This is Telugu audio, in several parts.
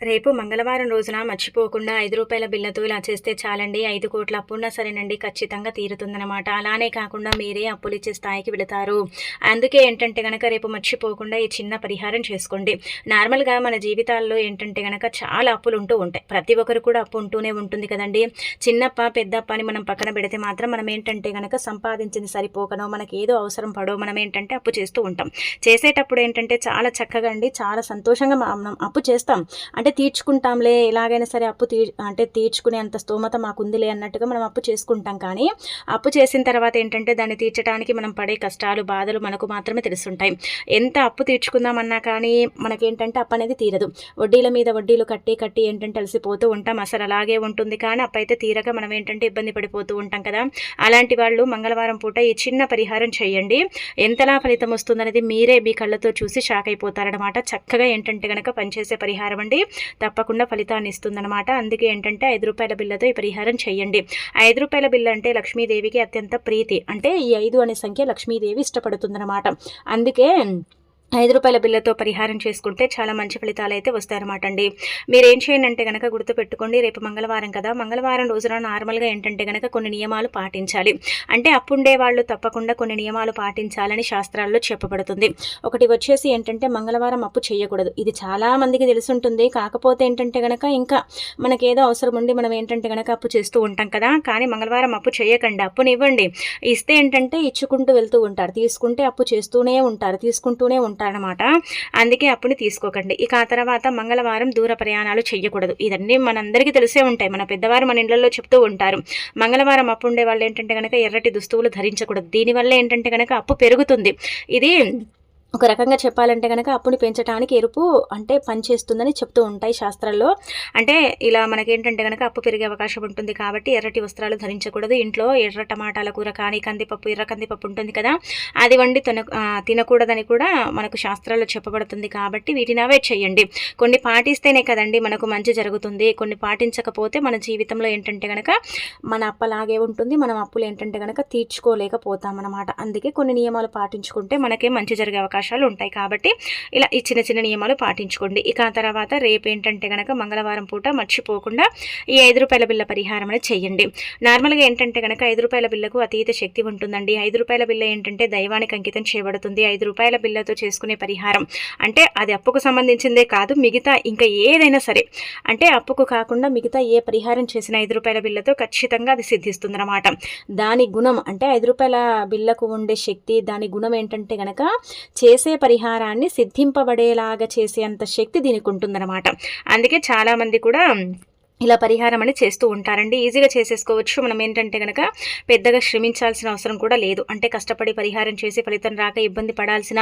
రేపు మంగళవారం రోజున మర్చిపోకుండా రూ. 5 బిల్లతో ఇలా చేస్తే చాలండి. 5,00,00,000 అప్పున్నా సరేనండి ఖచ్చితంగా తీరుతుందనమాట. అలానే కాకుండా మీరే అప్పులిచ్చే స్థాయికి వెళతారు. అందుకే ఏంటంటే గనక రేపు మర్చిపోకుండా ఈ చిన్న పరిహారం చేసుకోండి. నార్మల్‌గా మన జీవితాల్లో ఏంటంటే గనక చాలా అప్పులుంటూ ఉంటాయి. ప్రతి ఒక్కరు కూడా అప్పు ఉంటూనే ఉంటుంది కదండీ! చిన్నప్ప, పెద్దప్ప అని మనం పక్కన పెడితే మాత్రం మనం ఏంటంటే గనక సంపాదించింది సరిపోకనో, మనకేదో అవసరం పడో మనం ఏంటంటే అప్పు చేస్తూ ఉంటాం. చేసేటప్పుడు ఏంటంటే చాలా చక్కగా అండి, చాలా సంతోషంగా మనం అప్పు చేస్తాం. అంటే తీర్చుకుంటాంలే ఎలాగైనా సరే అప్పు అంటే తీర్చుకునే అంత స్తోమత మాకుందిలే అన్నట్టుగా మనం అప్పు చేసుకుంటాం. కానీ అప్పు చేసిన తర్వాత ఏంటంటే దాన్ని తీర్చడానికి మనం పడే కష్టాలు, బాధలు మనకు మాత్రమే తెలుస్తుంటాయి. ఎంత అప్పు తీర్చుకుందామన్నా కానీ మనకేంటంటే అప్పు అనేది తీరదు. వడ్డీల మీద వడ్డీలు కట్టి కట్టి ఏంటంటే అలసిపోతూ ఉంటాం. అసలు అలాగే ఉంటుంది. కానీ అప్పైతే తీరక మనం ఏంటంటే ఇబ్బంది పడిపోతూ ఉంటాం కదా! అలాంటి వాళ్ళు మంగళవారం పూట ఈ చిన్న పరిహారం చేయండి. ఎంతలా ఫలితం వస్తుందనేది మీరే మీ కళ్ళతో చూసి షాక్ అయిపోతారనమాట. చక్కగా ఏంటంటే గనక పనిచేసే పరిహారం అండి. తప్పకుండా ఫలితాన్ని ఇస్తుందన్నమాట. అందుకే ఏంటంటే రూ. 5 బిల్లతో ఈ పరిహారం చేయండి. రూ. 5 బిల్ల అంటే లక్ష్మీదేవికి అత్యంత ప్రీతి. అంటే ఈ 5 అనే సంఖ్య లక్ష్మీదేవి ఇష్టపడుతుందన్నమాట. అందుకే రూ. 5 బిల్లతో పరిహారం చేసుకుంటే చాలా మంచి ఫలితాలైతే వస్తాయన్నమాట అండి. మీరేం చేయండి అంటే గనక గుర్తుపెట్టుకోండి, రేపు మంగళవారం కదా! మంగళవారం రోజున నార్మల్‌గా ఏంటంటే గనక కొన్ని నియమాలు పాటించాలి. అంటే అప్పుండే వాళ్ళు తప్పకుండా కొన్ని నియమాలు పాటించాలని శాస్త్రాల్లో చెప్పబడుతుంది. ఒకటి వచ్చేసి ఏంటంటే మంగళవారం అప్పు చేయకూడదు. ఇది చాలా మందికి తెలిసుంటుంది. కాకపోతే ఏంటంటే గనక ఇంకా మనకేదో అవసరం ఉండి మనం ఏంటంటే గనక అప్పు చేస్తూ ఉంటాం కదా! కానీ మంగళవారం అప్పు చేయకండి. అప్పునివ్వండి. ఇస్తే ఏంటంటే ఇచ్చుకుంటూ వెళ్తూ ఉంటారు. తీసుకుంటే అప్పు చేస్తూనే ఉంటారు. తీసుకుంటూనే ఉంటారనమాట. అందుకే అప్పుని తీసుకోకండి. ఇక ఆ తర్వాత మంగళవారం దూర ప్రయాణాలు చేయకూడదు. ఇదన్నీ మనందరికీ తెలిసే ఉంటాయి. మన పెద్దవారు మన ఇళ్లలో చెప్తూ ఉంటారు. మంగళవారం అప్పు ఉండే వాళ్ళు ఏంటంటే గనక ఎర్రటి దుస్తువులు ధరించకూడదు. దీనివల్ల ఏంటంటే గనక అప్పు పెరుగుతుంది. ఇది ఒక రకంగా చెప్పాలంటే గనక అప్పుని పెంచడానికి ఎరుపు అంటే పనిచేస్తుందని చెప్తూ ఉంటాయి శాస్త్రాల్లో. అంటే ఇలా మనకేంటంటే గనక అప్పు పెరిగే అవకాశం ఉంటుంది కాబట్టి ఎర్రటి వస్త్రాలు ధరించకూడదు. ఇంట్లో ఎర్ర టమాటాల కూర కానీ, కందిపప్పు, ఎర్ర కందిపప్పు ఉంటుంది కదా! అది వండి తినకూడదని కూడా మనకు శాస్త్రాల్లో చెప్పబడుతుంది కాబట్టి వీటిని అవాయిడ్ చేయండి. కొన్ని పాటిస్తేనే కదండి మనకు మంచి జరుగుతుంది. కొన్ని పాటించకపోతే మన జీవితంలో ఏంటంటే గనక మన అప్పలాగే ఉంటుంది. మనం అప్పులు ఏంటంటే గనక తీర్చుకోలేకపోతామన్నమాట. అందుకే కొన్ని నియమాలు పాటించుకుంటే మనకే మంచి జరిగే అవకాశం ఉంటాయి కాబట్టి ఇలా ఈ చిన్న చిన్న నియమాలు పాటించుకోండి. ఇక ఆ తర్వాత రేపు ఏంటంటే గనక మంగళవారం పూట మర్చిపోకుండా ఈ రూ. 5 బిల్ల పరిహారం అనేది చేయండి. నార్మల్గా ఏంటంటే గనక రూ. 5 బిల్లకు అతీత శక్తి ఉంటుందండి. రూ. 5 బిల్ల ఏంటంటే దైవానికి అంకితం చేయబడుతుంది. రూ. 5 బిల్లతో చేసుకునే పరిహారం అంటే అది అప్పుకు సంబంధించిందే కాదు, మిగతా ఇంకా ఏదైనా సరే అంటే అప్పుకు కాకుండా మిగతా ఏ పరిహారం చేసిన రూ. 5 బిల్లతో ఖచ్చితంగా అది సిద్ధిస్తుందన్నమాట. దాని గుణం అంటే రూ. 5 బిల్లకు ఉండే శక్తి, దాని గుణం ఏంటంటే గనక చేసే పరిహారాన్ని సిద్ధింపబడేలాగా చేసేంత శక్తి దీనికి ఉంటుందన్నమాట. అందుకే చాలామంది కూడా ఇలా పరిహారం అని చేస్తూ ఉంటారండి. ఈజీగా చేసేసుకోవచ్చు. మనం ఏంటంటే గనక పెద్దగా శ్రమించాల్సిన అవసరం కూడా లేదు. అంటే కష్టపడి పరిహారం చేసి ఫలితం రాక ఇబ్బంది పడాల్సిన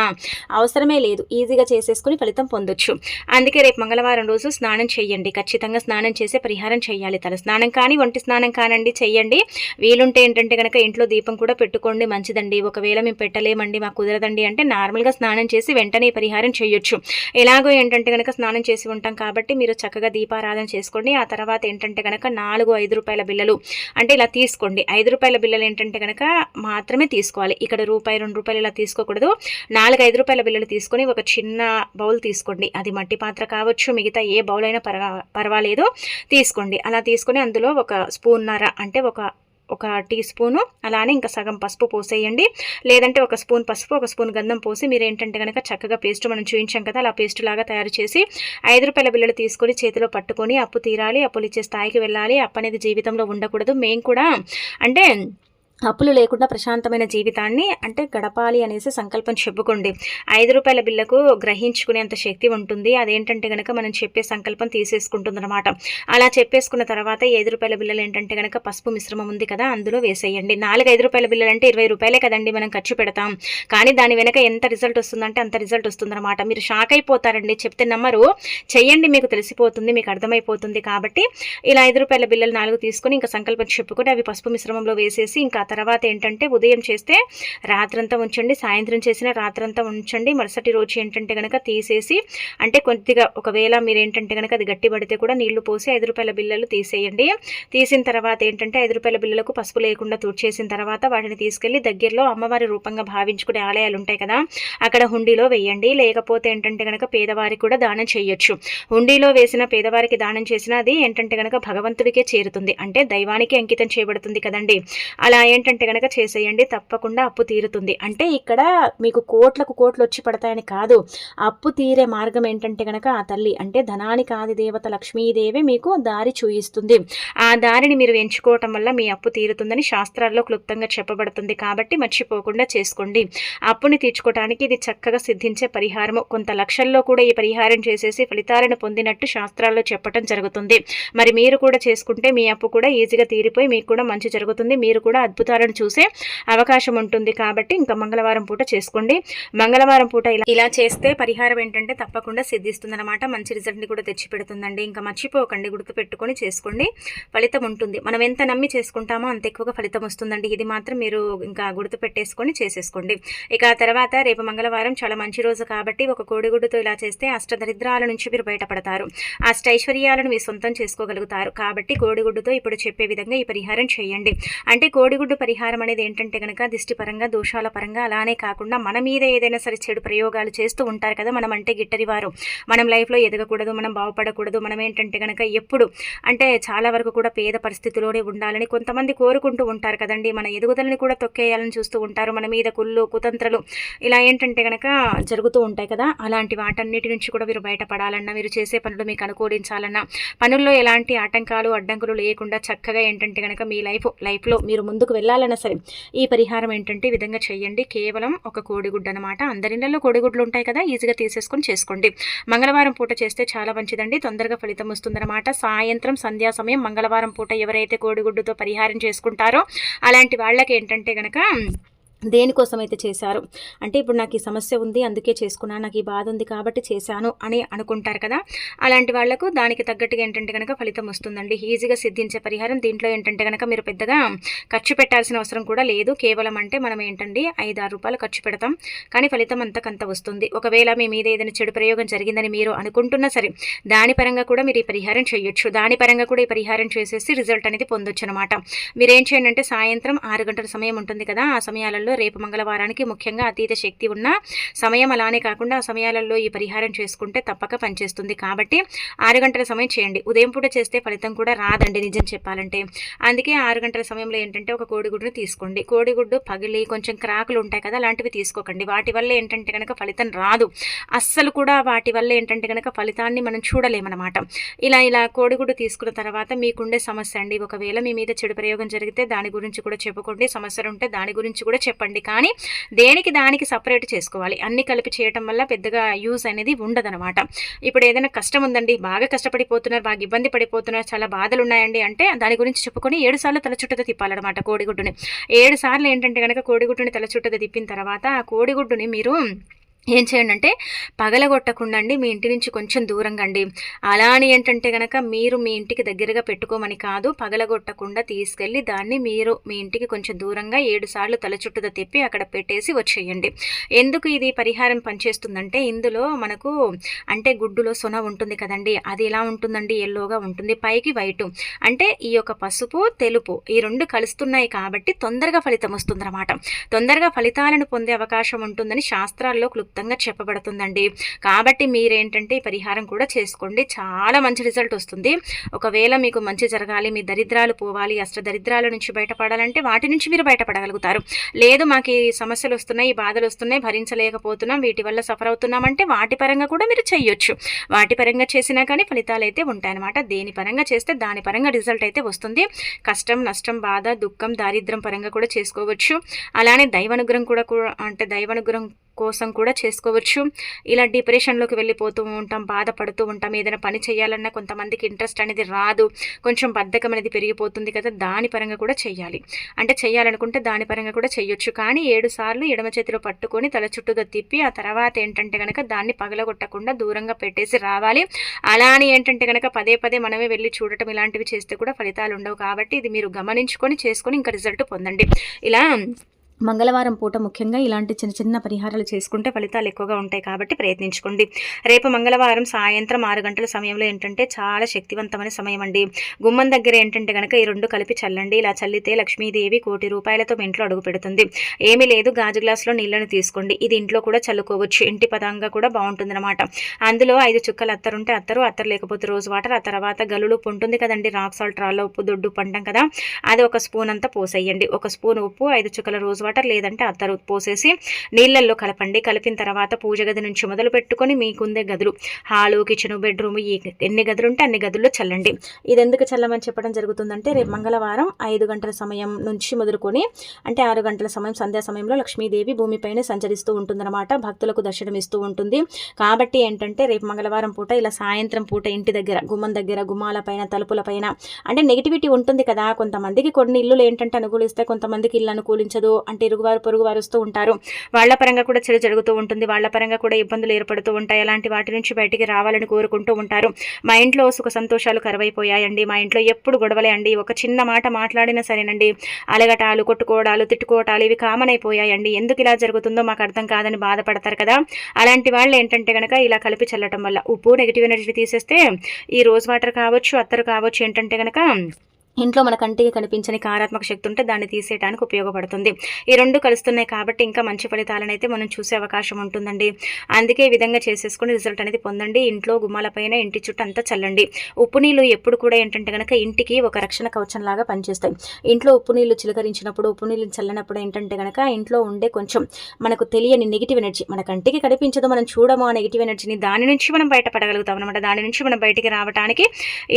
అవసరమే లేదు. ఈజీగా చేసేసుకుని ఫలితం పొందొచ్చు. అందుకే రేపు మంగళవారం రోజు స్నానం చేయండి. ఖచ్చితంగా స్నానం చేసే పరిహారం చేయాలి. తల స్నానం కానీ, ఒంటి స్నానం కానండి చేయండి. వీలుంటే ఏంటంటే గనక ఇంట్లో దీపం కూడా పెట్టుకోండి, మంచిదండి. ఒకవేళ మేము పెట్టలేమండి, మాకు కుదరదండి అంటే నార్మల్గా స్నానం చేసి వెంటనే ఈ పరిహారం చేయొచ్చు. ఎలాగో ఏంటంటే గనక స్నానం చేసి ఉంటాం కాబట్టి మీరు చక్కగా దీపారాధన చేసుకోండి. ఆ తర్వాత ఏంటంటే గనక 4 రూ. 5 బిల్లలు అంటే ఇలా తీసుకోండి. రూ. 5 బిల్లలు ఏంటంటే గనక మాత్రమే తీసుకోవాలి. ఇక్కడ రూపాయి, ₹2 ఇలా తీసుకోకూడదు. 4 రూ. 5 బిల్లలు తీసుకొని ఒక చిన్న బౌల్ తీసుకోండి. అది మట్టి పాత్ర కావచ్చు, మిగతా ఏ బౌల్ అయినా పర్వాలేదు తీసుకోండి. అలా తీసుకొని అందులో ఒక స్పూన్నర అంటే ఒక టీ స్పూను అలానే ఇంకా సగం పసుపు పోసేయండి. లేదంటే ఒక స్పూన్ పసుపు, ఒక స్పూన్ గంధం పోసి మీరు ఏంటంటే కనుక చక్కగా పేస్ట్ మనం చూపించాం కదా, అలా పేస్ట్ లాగా తయారు చేసి రూ. 5 బిల్లలు తీసుకొని చేతిలో పట్టుకొని అప్పు తీరాలి, అప్పులు ఇచ్చే స్థాయికి వెళ్ళాలి. అప్పు అనేది జీవితంలో ఉండకూడదు. మేము కూడా అంటే అప్పులు లేకుండా ప్రశాంతమైన జీవితాన్ని అంటే గడపాలి అనేసి సంకల్పం చెప్పుకోండి. రూ. 5 బిల్లకు గ్రహించుకునేంత శక్తి ఉంటుంది. అదేంటంటే గనక మనం చెప్పే సంకల్పం తీసేసుకుంటుందన్నమాట. అలా చెప్పేసుకున్న తర్వాత రూ. 5 బిల్లలు ఏంటంటే గనక పసుపు మిశ్రమం ఉంది కదా, అందులో వేసేయండి. 4 రూ. 5 బిల్లలు అంటే ₹20 కదండి మనం ఖర్చు పెడతాం. కానీ దాని వెనక ఎంత రిజల్ట్ వస్తుందంటే అంత రిజల్ట్ వస్తుందన్నమాట. మీరు షాక్ అయిపోతారండి, చెప్తే నమ్మరు. చెయ్యండి, మీకు తెలిసిపోతుంది, మీకు అర్థమైపోతుంది. కాబట్టి ఇలా రూ. 5 బిల్లలు 4 తీసుకొని ఇంకా సంకల్పం చెప్పుకొని అవి పసుపు మిశ్రమంలో వేసేసి ఇంకా తర్వాత ఏంటంటే ఉదయం చేస్తే రాత్రంతా ఉంచండి, సాయంత్రం చేసిన రాత్రంతా ఉంచండి. మరుసటి రోజు ఏంటంటే కనుక తీసేసి, అంటే కొద్దిగా ఒకవేళ మీరు ఏంటంటే కనుక అది గట్టి పడితే కూడా నీళ్లు పోసి ₹5 బిళ్ళలు తీసేయండి. తీసిన తర్వాత ఏంటంటే ₹5 బిళ్ళలకు పసుపు లేకుండా తుడిచేసిన తర్వాత వాటిని తీసుకెళ్లి దగ్గరలో అమ్మవారి రూపంగా భావించుకునే ఆలయాలు ఉంటాయి కదా, అక్కడ హుండీలో వేయండి. లేకపోతే ఏంటంటే కనుక పేదవారికి కూడా దానం చేయొచ్చు. హుండీలో వేసిన పేదవారికి దానం చేసిన అది ఏంటంటే కనుక భగవంతుడికే చేరుతుంది, అంటే దైవానికి అంకితం చేయబడుతుంది కదండి. అలా ఏంటంటే కనుక చేసేయండి, తప్పకుండా అప్పు తీరుతుంది. అంటే ఇక్కడ మీకు కోట్లకు కోట్లు వచ్చి పడతాయని కాదు, అప్పు తీరే మార్గం ఏంటంటే కనుక ఆ తల్లి, అంటే ధనానికి ఆది దేవత లక్ష్మీదేవి మీకు దారి చూయిస్తుంది. ఆ దారిని మీరు ఎంచుకోవటం వల్ల మీ అప్పు తీరుతుందని శాస్త్రాల్లో క్లుప్తంగా చెప్పబడుతుంది. కాబట్టి మర్చిపోకుండా చేసుకోండి. అప్పుని తీర్చుకోవడానికి ఇది చక్కగా సిద్ధించే పరిహారము. కొంత లక్షల్లో కూడా ఈ పరిహారం చేసేసి ఫలితాలను పొందినట్టు శాస్త్రాల్లో చెప్పటం జరుగుతుంది. మరి మీరు కూడా చేసుకుంటే మీ అప్పు కూడా ఈజీగా తీరిపోయి మీకు కూడా మంచి జరుగుతుంది. మీరు కూడా అద్భుతాలను చూసే అవకాశం ఉంటుంది. కాబట్టి ఇంకా మంగళవారం పూట చేసుకోండి. మంగళవారం పూట ఇలా చేస్తే పరిహారం ఏంటంటే తప్పకుండా సిద్ధిస్తుంది అనమాట. మంచి రిజల్ట్ని కూడా తెచ్చి పెడుతుందండి. ఇంకా మర్చిపోకండి, గుర్తుపెట్టుకొని చేసుకోండి, ఫలితం ఉంటుంది. మనం ఎంత నమ్మి చేసుకుంటామో అంత ఎక్కువగా ఫలితం వస్తుందండి. ఇది మాత్రం మీరు ఇంకా గుర్తుపెట్టేసుకొని చేసేసుకోండి. ఇక ఆ తర్వాత రేపు మంగళవారం చాలా మంచి రోజు కాబట్టి ఒక కోడిగుడ్డుతో ఇలా చేస్తే అష్టదరిద్రాల నుంచి మీరు బయటపడతారు, అష్టైశ్వర్యాలను మీ సొంతం చేసుకోగలుగుతారు. కాబట్టి కోడిగుడ్డుతో ఇప్పుడు చెప్పే విధంగా ఈ పరిహారం చేయండి. అంటే కోడిగుడ్డు పరిహారం అనేది ఏంటంటే కనుక దిష్టి పరంగా, దోషాల పరంగా, అలానే కాకుండా మన మీద ఏదైనా సరే చెడు ప్రయోగాలు చేస్తూ ఉంటారు కదా, మనం అంటే గిట్టరి వారు, మనం లైఫ్లో ఎదగకూడదు, మనం బాగుపడకూడదు, మనం ఏంటంటే కనుక ఎప్పుడు అంటే చాలా వరకు కూడా పేద పరిస్థితిలోనే ఉండాలని కొంతమంది కోరుకుంటూ ఉంటారు కదండి. మన ఎదుగుదలని కూడా తొక్కేయాలని చూస్తూ ఉంటారు, మన మీద కుళ్ళు కుతంత్రాలు ఇలా ఏంటంటే కనుక జరుగుతూ ఉంటాయి కదా. అలాంటి వాటన్నిటి నుంచి కూడా మీరు బయటపడాలన్నా, మీరు చేసే పనులు మీకు అనుకూలించాలన్నా, పనుల్లో ఎలాంటి ఆటంకాలు అడ్డంకులు లేకుండా చక్కగా ఏంటంటే కనుక మీ లైఫ్లో మీరు ముందుకు వెళ్ళాలన్నా సరే ఈ పరిహారం ఏంటంటే ఈ విధంగా చేయండి. కేవలం ఒక కోడిగుడ్డు అనమాట. అందరిలో కోడిగుడ్లు ఉంటాయి కదా, ఈజీగా తీసేసుకొని చేసుకోండి. మంగళవారం పూట చేస్తే చాలా మంచిదండి, తొందరగా ఫలితం వస్తుందన్నమాట. సాయంత్రం సంధ్యా సమయం మంగళవారం పూట ఎవరైతే కోడిగుడ్డుతో పరిహారం చేసుకుంటారో అలాంటి వాళ్ళకి ఏంటంటే కనుక దేనికోసం అయితే చేశారు అంటే ఇప్పుడు నాకు ఈ సమస్య ఉంది అందుకే చేసుకున్నాను, నాకు ఈ బాధ ఉంది కాబట్టి చేశాను అని అనుకుంటారు కదా, అలాంటి వాళ్లకు దానికి తగ్గట్టుగా ఏంటంటే కనుక ఫలితం వస్తుందండి. ఈజీగా సిద్ధించే పరిహారం. దీంట్లో ఏంటంటే కనుక మీరు పెద్దగా ఖర్చు పెట్టాల్సిన అవసరం కూడా లేదు. కేవలం అంటే మనం ఏంటండి ₹5-6 ఖర్చు పెడతాం, కానీ ఫలితం అంతకంత వస్తుంది. ఒకవేళ మీ మీద ఏదైనా చెడు ప్రయోగం జరిగిందని మీరు అనుకుంటున్నా సరే దాని పరంగా కూడా మీరు ఈ పరిహారం చేయొచ్చు. దాని పరంగా కూడా ఈ పరిహారం చేసేసి రిజల్ట్ అనేది పొందొచ్చు అనమాట. మీరేం చేయండి అంటే సాయంత్రం 6 గంటల సమయం ఉంటుంది కదా, ఆ సమయాలలో రేపు మంగళవారానికి ముఖ్యంగా అతీత శక్తి ఉన్న సమయం, అలానే కాకుండా ఆ సమయాలలో ఈ పరిహారం చేసుకుంటే తప్పక పనిచేస్తుంది. కాబట్టి 6 గంటల సమయం చేయండి. ఉదయం పూట చేస్తే ఫలితం కూడా రాదండి నిజం చెప్పాలంటే. అందుకే 6 గంటల సమయంలో ఏంటంటే ఒక కోడిగుడ్డుని తీసుకోండి. కోడిగుడ్డు పగిలి కొంచెం క్రాకులు ఉంటాయి కదా, అలాంటివి తీసుకోకండి. వాటి వల్ల ఏంటంటే కనుక ఫలితం రాదు అస్సలు కూడా. వాటి వల్ల ఏంటంటే కనుక ఫలితాన్ని మనం చూడలేమన్నమాట. ఇలా కోడిగుడ్డు తీసుకున్న తర్వాత మీకుండే సమస్య అండి, ఒకవేళ మీ మీద చెడు ప్రయోగం జరిగితే దాని గురించి కూడా చెప్పుకోండి, సమస్యలు ఉంటే దాని గురించి కూడా చెప్పండి. కానీ దేనికి దానికి సపరేట్ చేసుకోవాలి. అన్ని కలిపి చేయటం వల్ల పెద్దగా యూజ్ అనేది ఉండదనమాట. ఇప్పుడు ఏదైనా కష్టం ఉందండి, బాగా కష్టపడిపోతున్నారు, బాగా ఇబ్బంది పడిపోతున్నారు, చాలా బాధలు ఉన్నాయండి అంటే దాని గురించి చెప్పుకొని 7 సార్లు తల చుట్టతో తిప్పాలన్నమాట కోడిగుడ్డుని. 7 సార్లు ఏంటంటే కనుక కోడిగుడ్డుని తల చుట్టతో తిప్పిన తర్వాత ఆ కోడిగుడ్డుని మీరు ఏం చేయండి అంటే పగలగొట్టకుండా అండి మీ ఇంటి నుంచి కొంచెం దూరంగా అండి. అలా అని ఏంటంటే కనుక మీరు మీ ఇంటికి దగ్గరగా పెట్టుకోమని కాదు, పగలగొట్టకుండా తీసుకెళ్ళి దాన్ని మీరు మీ ఇంటికి కొంచెం దూరంగా 7 సార్లు తల చుట్టూతో తిప్పి అక్కడ పెట్టేసి వచ్చేయండి. ఎందుకు ఇది పరిహారం పనిచేస్తుందంటే ఇందులో మనకు అంటే గుడ్డులో సొన ఉంటుంది కదండి, అది ఎలా ఉంటుందండి, ఎల్లోగా ఉంటుంది, పైకి వైటు, అంటే ఈ యొక్క పసుపు తెలుపు ఈ రెండు కలుస్తున్నాయి కాబట్టి తొందరగా ఫలితం వస్తుందన్నమాట. తొందరగా ఫలితాలను పొందే అవకాశం ఉంటుందని శాస్త్రాల్లో క్లుప్తంగా చెప్పబడుతుందండి. కాబట్టి మీరేంటంటే ఈ పరిహారం కూడా చేసుకోండి, చాలా మంచి రిజల్ట్ వస్తుంది. ఒకవేళ మీకు మంచి జరగాలి, మీ దరిద్రాలు పోవాలి, అష్టదరిద్రాల నుంచి బయటపడాలంటే వాటి నుంచి మీరు బయటపడగలుగుతారు. లేదు మాకు ఈ సమస్యలు వస్తున్నాయి, ఈ బాధలు వస్తున్నాయి, భరించలేకపోతున్నాం, వీటి వల్ల సఫర్ అవుతున్నామంటే వాటి పరంగా కూడా మీరు చేయొచ్చు. వాటి పరంగా చేసినా కానీ ఫలితాలు అయితే ఉంటాయన్నమాట. దేని పరంగా చేస్తే దాని పరంగా రిజల్ట్ అయితే వస్తుంది. కష్టం, నష్టం, బాధ, దుఃఖం, దారిద్ర్యం పరంగా కూడా చేసుకోవచ్చు. అలానే దైవానుగ్రహం కూడా అంటే దైవానుగ్రహం కోసం కూడా చేసుకోవచ్చు. ఇలా డిప్రెషన్లోకి వెళ్ళిపోతూ ఉంటాం, బాధపడుతూ ఉంటాం. ఏదైనా పని చేయాలన్నా కొంతమందికి ఇంట్రెస్ట్ అనేది రాదు, కొంచెం బద్ధకం అనేది పెరిగిపోతుంది కదా, దాని పరంగా కూడా చేయాలి. అంటే చేయాలనుకుంటే దాని పరంగా కూడా చేయొచ్చు. కానీ 7 సార్లు ఎడమ చేతిలో పట్టుకొని తల చుట్టూతో తిప్పి ఆ తర్వాత ఏంటంటే కనుక దాన్ని పగలగొట్టకుండా దూరంగా పెట్టేసి రావాలి. అలా అని ఏంటంటే కనుక పదే పదే మనమే వెళ్ళి చూడటం ఇలాంటివి చేస్తే కూడా ఫలితాలు ఉండవు. కాబట్టి ఇది మీరు గమనించుకొని చేసుకొని ఇంకా రిజల్ట్ పొందండి. ఇలా మంగళవారం పూట ముఖ్యంగా ఇలాంటి చిన్న చిన్న పరిహారాలు చేసుకుంటే ఫలితాలు ఎక్కువగా ఉంటాయి. కాబట్టి ప్రయత్నించుకోండి. రేపు మంగళవారం సాయంత్రం 6 గంటల సమయంలో ఏంటంటే చాలా శక్తివంతమైన సమయం అండి. గుమ్మం దగ్గర ఏంటంటే కనుక ఈ 2 కలిపి చల్లండి. ఇలా చల్లితే లక్ష్మీదేవి కోటి రూపాయలతో మీ ఇంట్లో అడుగు పెడుతుంది. ఏమీ లేదు, గాజు గ్లాసులో నీళ్లను తీసుకోండి. ఇది ఇంట్లో కూడా చల్లుకోవచ్చు, ఇంటి పదంగా కూడా బాగుంటుందన్నమాట. అందులో 5 చుక్కలు అత్తరుంటే అత్తరు, అత్తరు లేకపోతే రోజు వాటర్, ఆ తర్వాత గలులుప్పు ఉంటుంది కదండి, రాక్ సాల్ట్, రాళ్ళ ఉప్పు, దొడ్డు పంటాం కదా, అది 1 స్పూన్ అంతా పోసేయండి. 1 స్పూన్ ఉప్పు, 5 చుక్కల రోజు వాటర్ లేదంటే అత్తరు పోసేసి నీళ్ళల్లో కలపండి. కలిపిన తర్వాత పూజ గది నుంచి మొదలు పెట్టుకొని మీకుందే గదులు, హాలు, కిచెన్, బెడ్రూమ్, ఎన్ని గదులు ఉంటే అన్ని గదుల్లో చల్లండి. ఇది ఎందుకు చల్లమని చెప్పడం జరుగుతుందంటే రేపు మంగళవారం 5 గంటల సమయం నుంచి మొదలుకొని అంటే 6 గంటల సమయం సంధ్యా సమయంలో లక్ష్మీదేవి భూమిపైన సంచరిస్తూ ఉంటుందన్నమాట. భక్తులకు దర్శనం ఇస్తూ ఉంటుంది. కాబట్టి ఏంటంటే రేపు మంగళవారం పూట ఇలా సాయంత్రం పూట ఇంటి దగ్గర, గుమ్మం దగ్గర, గుమ్మాల పైన, తలుపుల పైన అంటే నెగిటివిటీ ఉంటుంది కదా, కొంతమందికి కొన్ని ఇల్లులు ఏంటంటే అనుకూలిస్తే, కొంతమందికి ఇల్లు అనుకూలించదు. అంటే ఇరుగువారు పొరుగువారు వస్తూ ఉంటారు, వాళ్ళ పరంగా కూడా చెడు జరుగుతూ ఉంటుంది, వాళ్ళ పరంగా కూడా ఇబ్బందులు ఏర్పడుతూ ఉంటాయి. అలాంటి వాటి నుంచి బయటికి రావాలని కోరుకుంటూ ఉంటారు. మా ఇంట్లో సుఖ సంతోషాలు కరువైపోయాయండి, మా ఇంట్లో ఎప్పుడు గొడవలే అండి, ఒక చిన్న మాట మాట్లాడినా సరేనండి అలగటాలు, కొట్టుకోవడాలు, తిట్టుకోవటాలు ఇవి కామన్ అయిపోయాయండి, ఎందుకు ఇలా జరుగుతుందో మాకు అర్థం కాదని బాధపడతారు కదా. అలాంటి వాళ్ళు ఏంటంటే కనుక ఇలా కలిపి చల్లటం వల్ల ఉప్పు నెగిటివ్ ఎనర్జీ తీసేస్తే ఈ రోజ్ వాటర్ కావచ్చు, అత్తరు కావచ్చు ఏంటంటే కనుక ఇంట్లో మన కంటికి కనిపించని కారాత్మక శక్తి ఉంటే దాన్ని తీసేయడానికి ఉపయోగపడుతుంది. ఈ 2 కలుస్తున్నాయి కాబట్టి ఇంకా మంచి ఫలితాలను అయితే మనం చూసే అవకాశం ఉంటుందండి. అందుకే ఈ విధంగా చేసేసుకుని రిజల్ట్ అనేది పొందండి. ఇంట్లో గుమ్మాలపైన, ఇంటి చుట్టూ అంతా చల్లండి. ఉప్పు నీళ్ళు ఎప్పుడు కూడా ఏంటంటే కనుక ఇంటికి ఒక రక్షణ కవచం లాగా పనిచేస్తాయి. ఇంట్లో ఉప్పు నీళ్ళు చిలకరించినప్పుడు, ఉప్పు నీళ్ళు చల్లనప్పుడు ఏంటంటే కనుక ఇంట్లో ఉండే కొంచెం మనకు తెలియని నెగిటివ్ ఎనర్జీ, మన కంటికి కనిపించదు, మనం చూడము ఆ నెగిటివ్ ఎనర్జీని, దాని నుంచి మనం బయటపడగలుగుతాం అనమాట. దాని నుంచి మనం బయటికి రావడానికి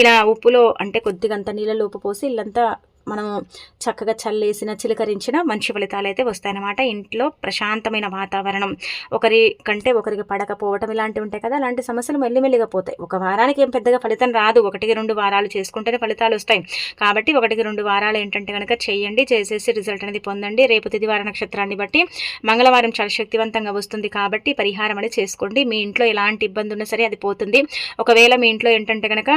ఇలా ఉప్పులో అంటే కొద్దిగా అంత నీళ్ళలో ఉప్పు పోసి ఇల్లంతా మనము చక్కగా చల్లేసిన, చిలకరించిన మంచి ఫలితాలు అయితే వస్తాయన్నమాట. ఇంట్లో ప్రశాంతమైన వాతావరణం, ఒకరి కంటే ఒకరికి పడకపోవటం ఇలాంటివి ఉంటాయి కదా, అలాంటి సమస్యలు మెల్లిమెల్లిగా పోతాయి. ఒక వారానికి ఏం పెద్దగా ఫలితం రాదు, 1-2 వారాలు చేసుకుంటేనే ఫలితాలు వస్తాయి. కాబట్టి 1-2 వారాలు ఏంటంటే కనుక చేయండి, చేసేసి రిజల్ట్ అనేది పొందండి. రేపు తిదివార నక్షత్రాన్ని బట్టి మంగళవారం చాలా శక్తివంతంగా వస్తుంది కాబట్టి పరిహారం అనేది చేసుకోండి. మీ ఇంట్లో ఎలాంటి ఇబ్బంది ఉన్నా సరే అది పోతుంది. ఒకవేళ మీ ఇంట్లో ఏంటంటే కనుక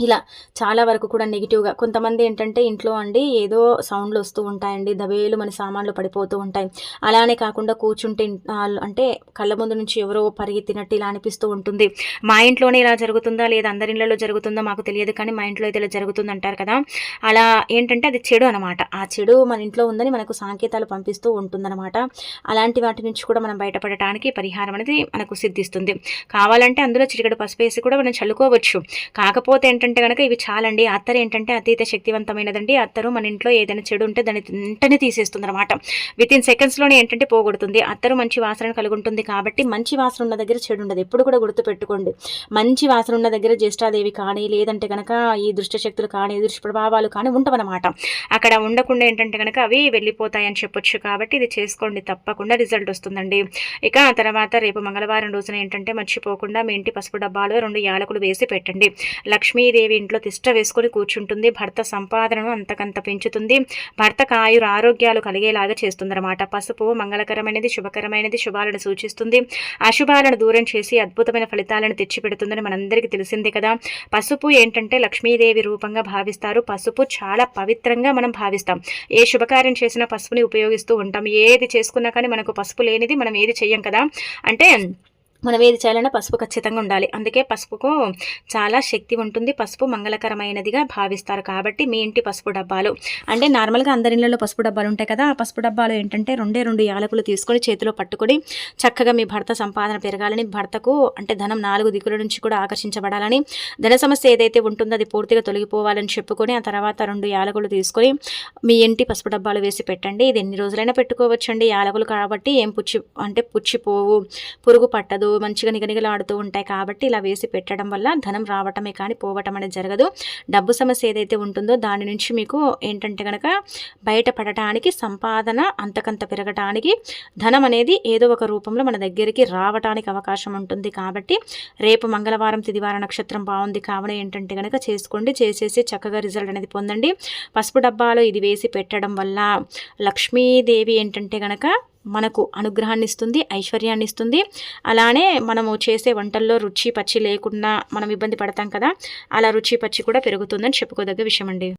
ఇలా చాలా వరకు కూడా నెగిటివ్గా కొంతమంది ఏంటంటే ఇంట్లో అండి ఏదో సౌండ్లు వస్తూ ఉంటాయండి, దబేలు మన సామాన్లు పడిపోతూ ఉంటాయి. అలానే కాకుండా కూర్చుంటే అంటే కళ్ళ ముందు నుంచి ఎవరో పరిగెత్తినట్టు ఇలా అనిపిస్తూ ఉంటుంది. మా ఇంట్లోనే ఇలా జరుగుతుందా లేదా అందరి ఇళ్లలో జరుగుతుందో మాకు తెలియదు, కానీ మా ఇంట్లో అయితే ఇలా జరుగుతుంది అంటారు కదా. అలా ఏంటంటే అది చెడు అనమాట. ఆ చెడు మన ఇంట్లో ఉందని మనకు సంకేతాలు పంపిస్తూ ఉంటుందన్నమాట. అలాంటి వాటి నుంచి కూడా మనం బయటపడటానికి పరిహారం అనేది మనకు సిద్ధిస్తుంది. కావాలంటే అందులో చిటికెడు పసుపు వేసి కూడా మనం చల్లుకోవచ్చు. కాకపోతే ఏంటంటే కనుక ఇవి చాలండి. అత్తరు ఏంటంటే అతీత శక్తివంతమైనదండి. అత్తరు మన ఇంట్లో ఏదైనా చెడు ఉంటే దాన్ని వెంటనే తీసేస్తుంది అనమాట. వితిన్ సెకండ్స్లోనే ఏంటంటే పోగొడుతుంది. అత్తరు మంచి వాసన కలిగి ఉంటుంది కాబట్టి మంచి వాసన ఉన్న దగ్గర చెడు ఉండదు. ఎప్పుడు కూడా గుర్తుపెట్టుకోండి, మంచి వాసన ఉన్న దగ్గర జ్యేష్ఠాదేవి కానీ లేదంటే కనుక ఈ దుష్టశక్తులు కానీ దుష్ప్రభావాలు కానీ ఉండవన్నమాట. అక్కడ ఉండకుండా ఏంటంటే కనుక అవి వెళ్ళిపోతాయని చెప్పొచ్చు. కాబట్టి ఇది చేసుకోండి, తప్పకుండా రిజల్ట్ వస్తుందండి. ఇక తర్వాత రేపు మంగళవారం రోజున ఏంటంటే మర్చిపోకుండా మీ ఇంటి పసుపు డబ్బాలో 2 యాలకులు వేసి పెట్టండి. లక్ష్మీదేవి ఇంట్లో తిష్ట వేసుకొని కూర్చుంటుంది. భర్త సంపాదనను అంతకంత పెంచుతుంది. భర్తకు ఆయుర ఆరోగ్యాలు కలిగేలాగా చేస్తుందన్నమాట. పసుపు మంగళకరమైనది, శుభకరమైనది, శుభాలను సూచిస్తుంది. అశుభాలను దూరం చేసి అద్భుతమైన ఫలితాలను తెచ్చిపెడుతుందని మనందరికీ తెలిసిందే కదా. పసుపు ఏంటంటే లక్ష్మీదేవి రూపంగా భావిస్తారు. పసుపు చాలా పవిత్రంగా మనం భావిస్తాం. ఏ శుభకార్యం చేసినా పసుపుని ఉపయోగిస్తూ ఉంటాం. ఏది చేసుకున్నా కానీ మనకు పసుపు లేనిది మనం ఏది చెయ్యం కదా. అంటే మనం ఏది చేయాలన్నా పసుపు ఖచ్చితంగా ఉండాలి. అందుకే పసుపుకు చాలా శక్తి ఉంటుంది. పసుపు మంగళకరమైనదిగా భావిస్తారు. కాబట్టి మీ ఇంటి పసుపు డబ్బాలు అంటే నార్మల్గా అందరి ఇళ్లలో పసుపు డబ్బాలు ఉంటాయి కదా. ఆ పసుపు డబ్బాలు ఏంటంటే 2 యాలకులు తీసుకొని చేతిలో పట్టుకొని చక్కగా మీ భర్త సంపాదన పెరగాలని, భర్తకు అంటే ధనం 4 దిక్కుల నుంచి కూడా ఆకర్షించబడాలని, ధన సమస్య ఏదైతే ఉంటుందో అది పూర్తిగా తొలగిపోవాలని చెప్పుకొని ఆ తర్వాత 2 యాలకులు తీసుకొని మీ ఇంటి పసుపు డబ్బాలు వేసి పెట్టండి. ఇది ఎన్ని రోజులైనా పెట్టుకోవచ్చండి. యాలకులు కాబట్టి ఏం పుచ్చిపోవు, పురుగు పట్టదు, మంచిగా నిగనిగలాడుతూ ఉంటాయి కాబట్టి ఇలా వేసి పెట్టడం వల్ల ధనం రావటమే కానీ పోవటం అనేది జరగదు. డబ్బు సమస్య ఏదైతే ఉంటుందో దాని నుంచి మీకు ఏంటంటే కనుక బయటపడటానికి, సంపాదన అంతకంత పెరగటానికి, ధనం అనేది ఏదో ఒక రూపంలో మన దగ్గరికి రావటానికి అవకాశం ఉంటుంది. కాబట్టి రేపు మంగళవారం తిదివార నక్షత్రం బాగుంది కావున ఏంటంటే కనుక చేసుకోండి. చేసేసి చక్కగా రిజల్ట్ అనేది పొందండి. పసుపు డబ్బాలో ఇది వేసి పెట్టడం వల్ల లక్ష్మీదేవి ఏంటంటే కనుక మనకు అనుగ్రహాన్ని ఇస్తుంది, ఐశ్వర్యాన్ని ఇస్తుంది. అలానే మనము చేసే వంటల్లో రుచి పచ్చి లేకుండా మనం ఇబ్బంది పడతాం కదా, అలా రుచి పచ్చి కూడా పెరుగుతుందని చెప్పుకోదగ్గ విషయం అండి.